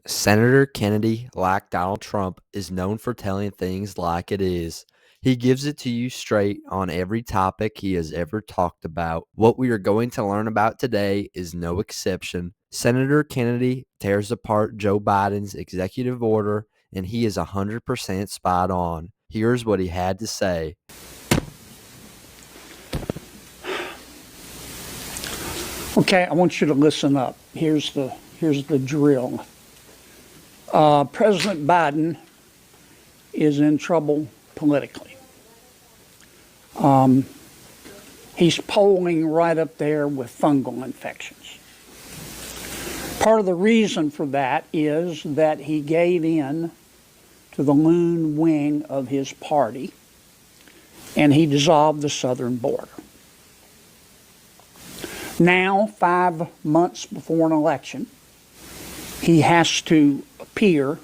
Senator Kennedy, like Donald Trump, is known for telling things like it is. He gives it to you straight on every topic he has ever talked about. What we are going to learn about today is no exception. Senator Kennedy tears apart Joe Biden's executive order, and he is 100% spot on. Here's what he had to say. Okay, I want you to listen up. Here's the drill. President Biden is in trouble politically. He's polling right up there with fungal infections. Part of the reason for that is that he gave in to the loon wing of his party and he dissolved the southern border. Now, 5 months before an election, he has to appear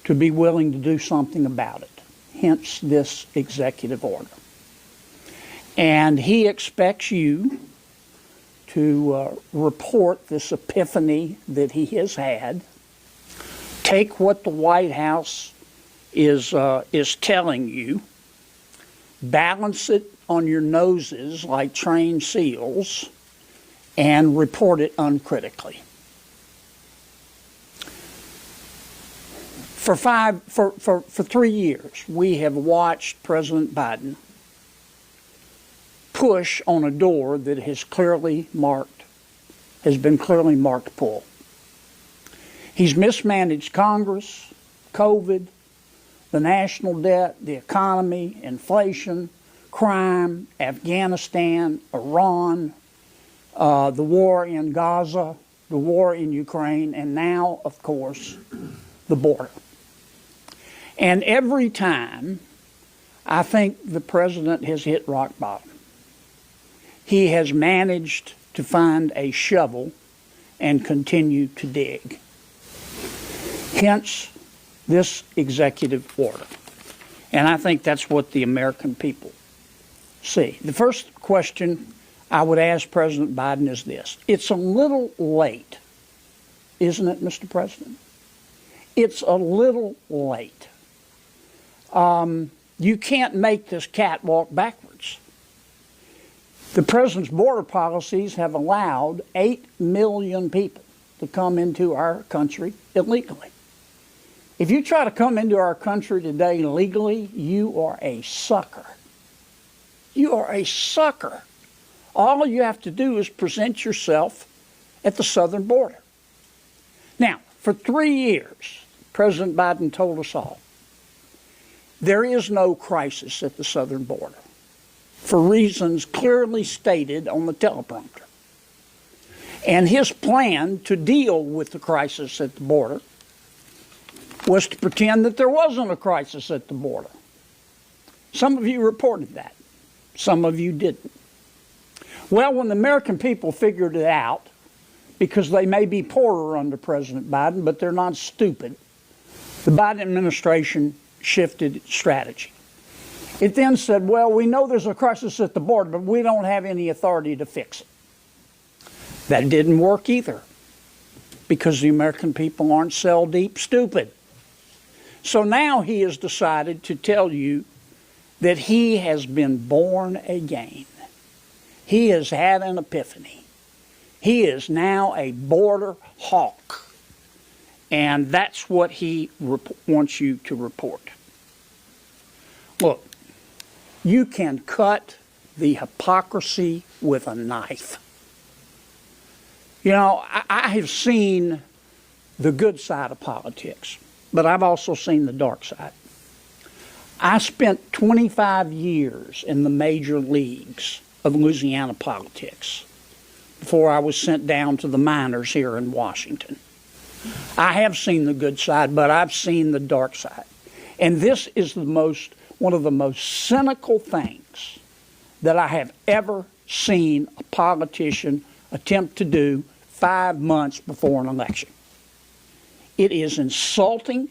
to be willing to do something about it, hence this executive order. And he expects you to report this epiphany that he has had, take what the White House is telling you, balance it on your noses like trained seals, and report it uncritically. For 3 years, we have watched President Biden push on a door that has been clearly marked pull. He's mismanaged Congress, COVID, the national debt, the economy, inflation, crime, Afghanistan, Iran, the war in Gaza, the war in Ukraine, and now, of course, the border. And every time, I think the president has hit rock bottom. He has managed to find a shovel and continue to dig. Hence, this executive order. And I think that's what the American people see. The first question I would ask President Biden is this. It's a little late, isn't it, Mr. President? It's a little late. You can't make this cat walk backwards. The president's border policies have allowed 8 million people to come into our country illegally. If you try to come into our country today legally, you are a sucker. You are a sucker. All you have to do is present yourself at the southern border. Now, for 3 years, President Biden told us all, there is no crisis at the southern border for reasons clearly stated on the teleprompter. And his plan to deal with the crisis at the border was to pretend that there wasn't a crisis at the border. Some of you reported that. Some of you didn't. Well, when the American people figured it out, because they may be poorer under President Biden, but they're not stupid, the Biden administration shifted its strategy. It then said, well, we know there's a crisis at the border, but we don't have any authority to fix it. That didn't work either, because the American people aren't cell deep stupid. So now he has decided to tell you that he has been born again. He has had an epiphany. He is now a border hawk. And that's what he wants you to report. Look, you can cut the hypocrisy with a knife. You know, I have seen the good side of politics, but I've also seen the dark side. I spent 25 years in the major leagues of Louisiana politics before I was sent down to the minors here in Washington. I have seen the good side, but I've seen the dark side. And this is one of the most cynical things that I have ever seen a politician attempt to do 5 months before an election. It is insulting.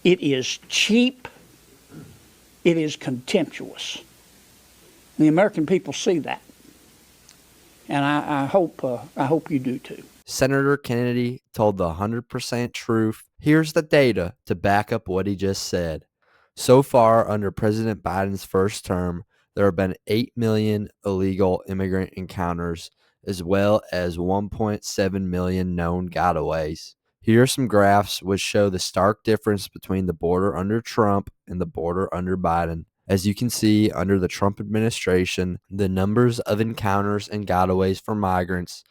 It is cheap. It is contemptuous. And the American people see that. And I hope you do too. Senator Kennedy told the 100% truth. Here's the data to back up what he just said. So far, under President Biden's first term, there have been 8 million illegal immigrant encounters, as well as 1.7 million known gotaways. Here are some graphs which show the stark difference between the border under Trump and the border under Biden. As you can see, under the Trump administration, the numbers of encounters and gotaways for migrants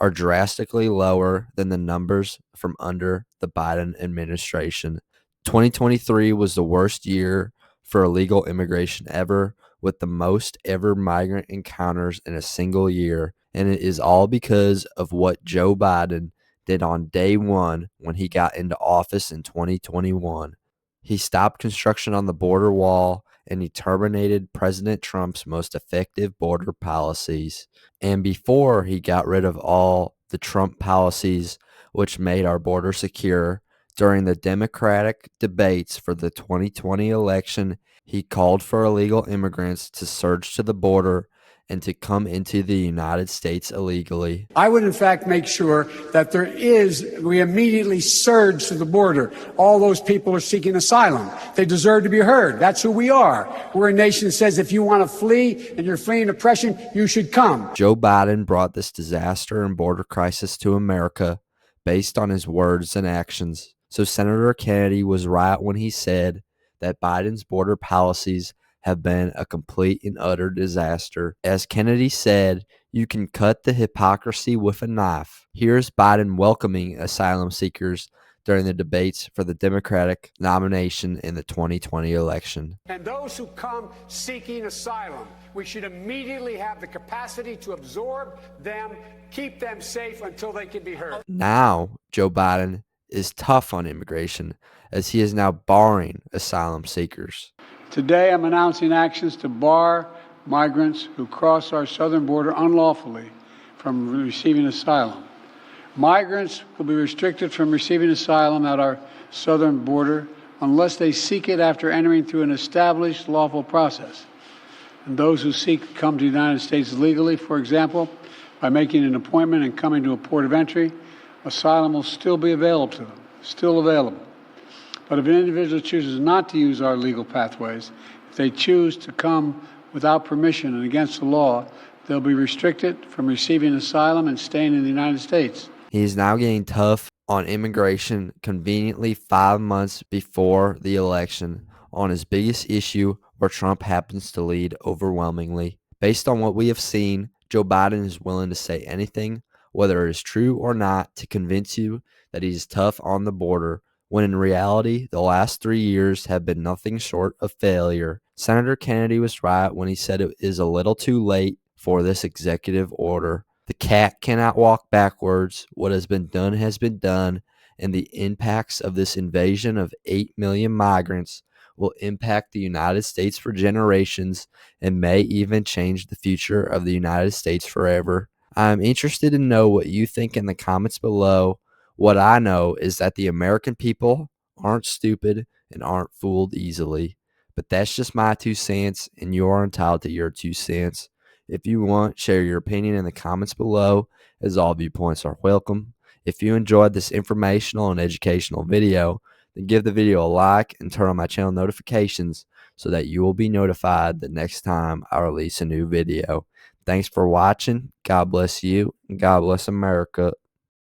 are drastically lower than the numbers from under the Biden administration. 2023 was the worst year for illegal immigration ever, with the most ever migrant encounters in a single year. And it is all because of what Joe Biden did on day one when he got into office in 2021. He stopped construction on the border wall and he terminated President Trump's most effective border policies. And before he got rid of all the Trump policies which made our border secure, during the Democratic debates for the 2020 election, he called for illegal immigrants to surge to the border and to come into the United States illegally. I would, in fact, make sure that we immediately surge to the border. All those people are seeking asylum. They deserve to be heard. That's who we are. We're a nation that says if you want to flee and you're fleeing oppression, you should come. Joe Biden brought this disaster and border crisis to America based on his words and actions. So Senator Kennedy was right when he said that Biden's border policies have been a complete and utter disaster. As Kennedy said, you can cut the hypocrisy with a knife. Here's Biden welcoming asylum seekers during the debates for the Democratic nomination in the 2020 election. And those who come seeking asylum, we should immediately have the capacity to absorb them, keep them safe until they can be heard. Now, Joe Biden is tough on immigration as he is now barring asylum seekers. Today, I'm announcing actions to bar migrants who cross our southern border unlawfully from receiving asylum. Migrants will be restricted from receiving asylum at our southern border unless they seek it after entering through an established lawful process. And those who seek to come to the United States legally, for example, by making an appointment and coming to a port of entry, asylum will still be available to them, still available. But if an individual chooses not to use our legal pathways, if they choose to come without permission and against the law, they'll be restricted from receiving asylum and staying in the United States. He is now getting tough on immigration conveniently 5 months before the election on his biggest issue where Trump happens to lead overwhelmingly. Based on what we have seen, Joe Biden is willing to say anything, whether it is true or not, to convince you that he is tough on the border, when in reality, the last 3 years have been nothing short of failure. Senator Kennedy was right when he said it is a little too late for this executive order. The cat cannot walk backwards. What has been done, and the impacts of this invasion of 8 million migrants will impact the United States for generations and may even change the future of the United States forever. I am interested to know what you think in the comments below. What I know is that the American people aren't stupid and aren't fooled easily. But that's just my 2 cents, and you are entitled to your 2 cents. If you want, share your opinion in the comments below, as all viewpoints are welcome. If you enjoyed this informational and educational video, then give the video a like and turn on my channel notifications so that you will be notified the next time I release a new video. Thanks for watching. God bless you, and God bless America.